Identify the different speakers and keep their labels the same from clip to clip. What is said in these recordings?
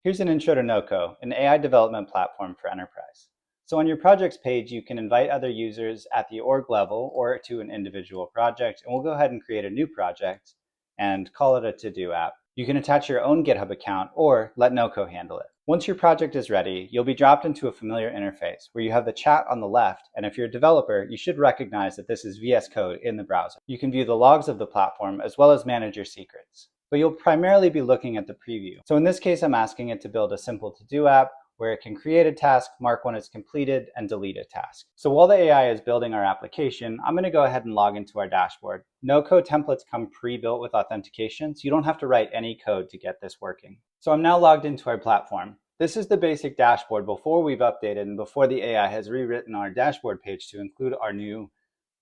Speaker 1: Here's an intro to NoCo, an AI development platform for enterprise. So on your projects page, you can invite other users at the org level or to an individual project, and we'll go ahead and create a new project and call it a to-do app. You can attach your own GitHub account or let NoCo handle it. Once your project is ready, you'll be dropped into a familiar interface where you have the chat on the left, and if you're a developer, you should recognize that this is VS Code in the browser. You can view the logs of the platform as well as manage your secrets. But you'll primarily be looking at the preview. So in this case, I'm asking it to build a simple to-do app where it can create a task, mark when it's completed, and delete a task. So while the AI is building our application, I'm going to go ahead and log into our dashboard. No-code templates come pre-built with authentication, so you don't have to write any code to get this working. So I'm now logged into our platform. This is the basic dashboard before we've updated and before the AI has rewritten our dashboard page to include our new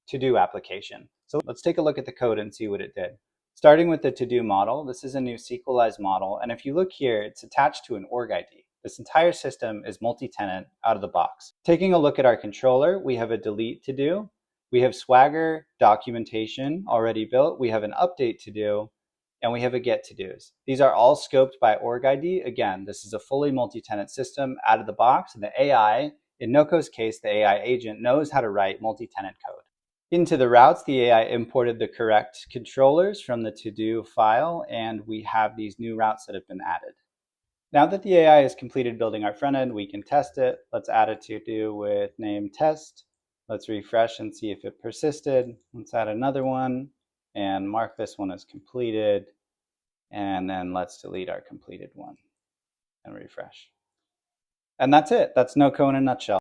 Speaker 1: to-do application. So let's take a look at the code and see what it did. Starting with the to-do model, this is a new SQLized model, and if you look here, it's attached to an org ID. This entire system is multi-tenant out of the box. Taking a look at our controller, we have a delete to do, we have Swagger documentation already built, we have an update to do, and we have a get to dos. These are all scoped by org ID. Again, this is a fully multi-tenant system out of the box, and the AI, in NoCo's case, the AI agent knows how to write multi-tenant code. Into the routes, the AI imported the correct controllers from the to-do file, and we have these new routes that have been added. Now that the AI has completed building our front end, we can test it. Let's add a to-do with name test. Let's refresh and see if it persisted. Let's add another one and mark this one as completed. And then let's delete our completed one and refresh. And that's it. That's NoCo in a nutshell.